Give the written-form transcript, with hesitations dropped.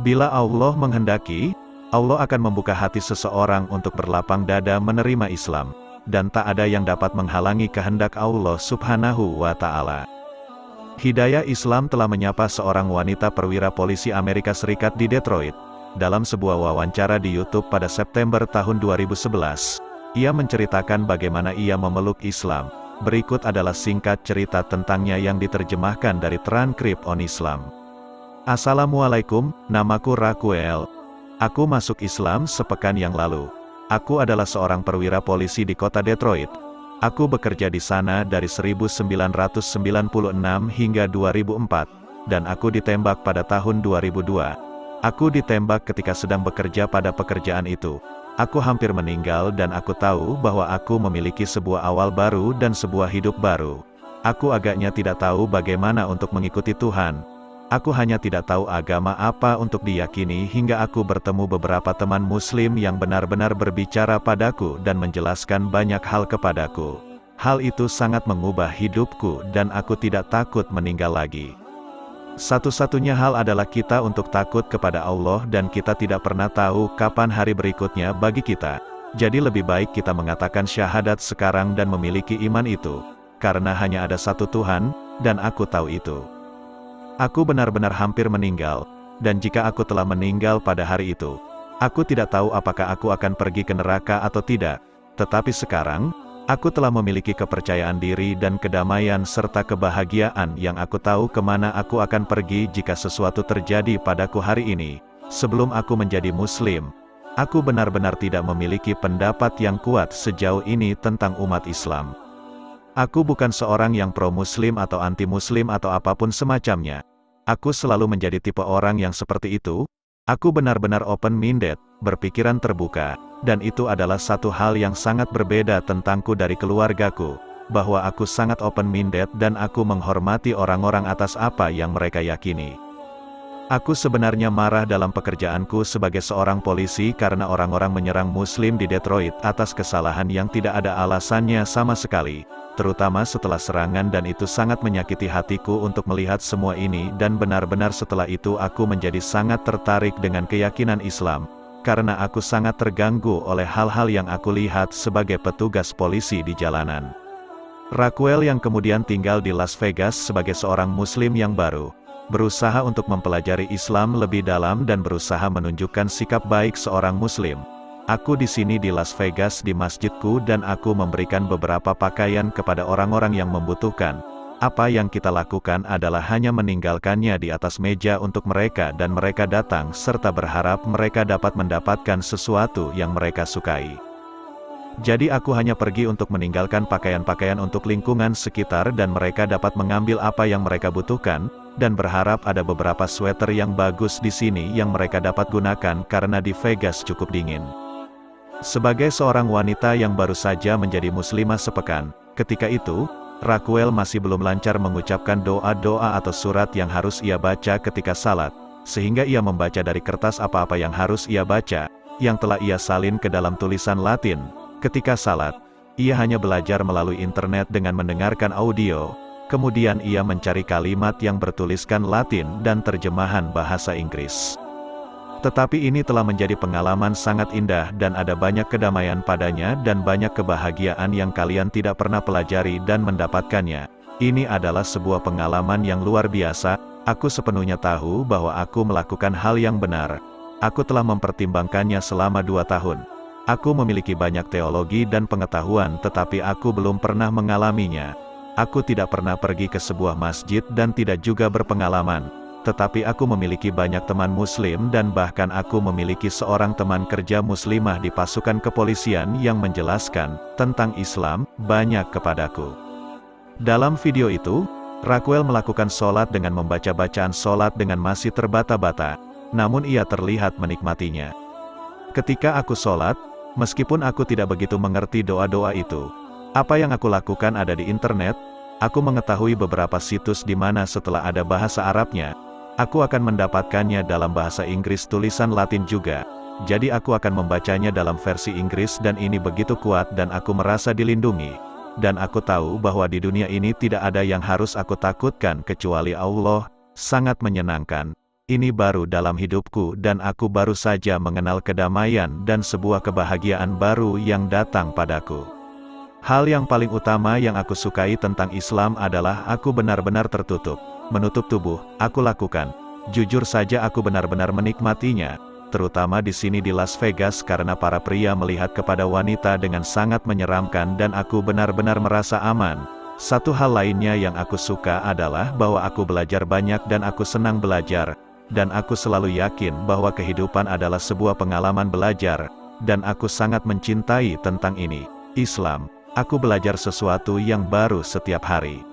Bila Allah menghendaki, Allah akan membuka hati seseorang untuk berlapang dada menerima Islam, dan tak ada yang dapat menghalangi kehendak Allah Subhanahu wa Ta'ala. Hidayah Islam telah menyapa seorang wanita perwira polisi Amerika Serikat di Detroit. Dalam sebuah wawancara di YouTube pada September tahun 2011, ia menceritakan bagaimana ia memeluk Islam. Berikut adalah singkat cerita tentangnya yang diterjemahkan dari Transcript on Islam. Assalamualaikum, namaku Raquel. Aku masuk Islam sepekan yang lalu. Aku adalah seorang perwira polisi di kota Detroit. Aku bekerja di sana dari 1996 hingga 2004, dan aku ditembak pada tahun 2002. Aku ditembak ketika sedang bekerja pada pekerjaan itu. Aku hampir meninggal dan aku tahu bahwa aku memiliki sebuah awal baru dan sebuah hidup baru. Aku agaknya tidak tahu bagaimana untuk mengikuti Tuhan. Aku hanya tidak tahu agama apa untuk diyakini hingga aku bertemu beberapa teman muslim yang benar-benar berbicara padaku dan menjelaskan banyak hal kepadaku. Hal itu sangat mengubah hidupku dan aku tidak takut meninggal lagi. Satu-satunya hal adalah kita untuk takut kepada Allah dan kita tidak pernah tahu kapan hari berikutnya bagi kita. Jadi lebih baik kita mengatakan syahadat sekarang dan memiliki iman itu. Karena hanya ada satu Tuhan, dan aku tahu itu. Aku benar-benar hampir meninggal, dan jika aku telah meninggal pada hari itu, aku tidak tahu apakah aku akan pergi ke neraka atau tidak. Tetapi sekarang, aku telah memiliki kepercayaan diri dan kedamaian serta kebahagiaan yang aku tahu kemana aku akan pergi jika sesuatu terjadi padaku hari ini. Sebelum aku menjadi Muslim, aku benar-benar tidak memiliki pendapat yang kuat sejauh ini tentang umat Islam. Aku bukan seorang yang pro-Muslim atau anti-Muslim atau apapun semacamnya. Aku selalu menjadi tipe orang yang seperti itu. Aku benar-benar open-minded, berpikiran terbuka, dan itu adalah satu hal yang sangat berbeda tentangku dari keluargaku, bahwa aku sangat open-minded dan aku menghormati orang-orang atas apa yang mereka yakini. Aku sebenarnya marah dalam pekerjaanku sebagai seorang polisi karena orang-orang menyerang Muslim di Detroit atas kesalahan yang tidak ada alasannya sama sekali, terutama setelah serangan, dan itu sangat menyakiti hatiku untuk melihat semua ini, dan benar-benar setelah itu aku menjadi sangat tertarik dengan keyakinan Islam, karena aku sangat terganggu oleh hal-hal yang aku lihat sebagai petugas polisi di jalanan. Raquel yang kemudian tinggal di Las Vegas sebagai seorang Muslim yang baru, berusaha untuk mempelajari Islam lebih dalam dan berusaha menunjukkan sikap baik seorang Muslim. Aku di sini di Las Vegas di masjidku dan aku memberikan beberapa pakaian kepada orang-orang yang membutuhkan. Apa yang kita lakukan adalah hanya meninggalkannya di atas meja untuk mereka dan mereka datang serta berharap mereka dapat mendapatkan sesuatu yang mereka sukai. Jadi aku hanya pergi untuk meninggalkan pakaian-pakaian untuk lingkungan sekitar dan mereka dapat mengambil apa yang mereka butuhkan, dan berharap ada beberapa sweater yang bagus di sini yang mereka dapat gunakan karena di Vegas cukup dingin. Sebagai seorang wanita yang baru saja menjadi muslimah sepekan, ketika itu, Raquel masih belum lancar mengucapkan doa-doa atau surat yang harus ia baca ketika salat, sehingga ia membaca dari kertas apa-apa yang harus ia baca, yang telah ia salin ke dalam tulisan Latin. Ketika salat, ia hanya belajar melalui internet dengan mendengarkan audio, kemudian ia mencari kalimat yang bertuliskan Latin dan terjemahan bahasa Inggris. Tetapi ini telah menjadi pengalaman sangat indah dan ada banyak kedamaian padanya dan banyak kebahagiaan yang kalian tidak pernah pelajari dan mendapatkannya. Ini adalah sebuah pengalaman yang luar biasa. Aku sepenuhnya tahu bahwa aku melakukan hal yang benar. Aku telah mempertimbangkannya selama 2 tahun. Aku memiliki banyak teologi dan pengetahuan tetapi aku belum pernah mengalaminya. Aku tidak pernah pergi ke sebuah masjid dan tidak juga berpengalaman. Tetapi aku memiliki banyak teman muslim dan bahkan aku memiliki seorang teman kerja muslimah di pasukan kepolisian yang menjelaskan tentang Islam banyak kepadaku. Dalam video itu, Raquel melakukan sholat dengan membaca bacaan sholat dengan masih terbata-bata, namun ia terlihat menikmatinya. Ketika aku sholat, meskipun aku tidak begitu mengerti doa-doa itu, apa yang aku lakukan ada di internet. Aku mengetahui beberapa situs di mana setelah ada bahasa Arabnya, aku akan mendapatkannya dalam bahasa Inggris tulisan Latin juga. Jadi aku akan membacanya dalam versi Inggris dan ini begitu kuat dan aku merasa dilindungi. Dan aku tahu bahwa di dunia ini tidak ada yang harus aku takutkan kecuali Allah. Sangat menyenangkan. ini baru dalam hidupku dan aku baru saja mengenal kedamaian dan sebuah kebahagiaan baru yang datang padaku. Hal yang paling utama yang aku sukai tentang Islam adalah aku benar-benar tertutup, menutup tubuh, aku lakukan. Jujur saja aku benar-benar menikmatinya, terutama di sini di Las Vegas karena para pria melihat kepada wanita dengan sangat menyeramkan dan aku benar-benar merasa aman. Satu hal lainnya yang aku suka adalah bahwa aku belajar banyak dan aku senang belajar. Dan aku selalu yakin bahwa kehidupan adalah sebuah pengalaman belajar, dan aku sangat mencintai tentang ini. Islam, aku belajar sesuatu yang baru setiap hari.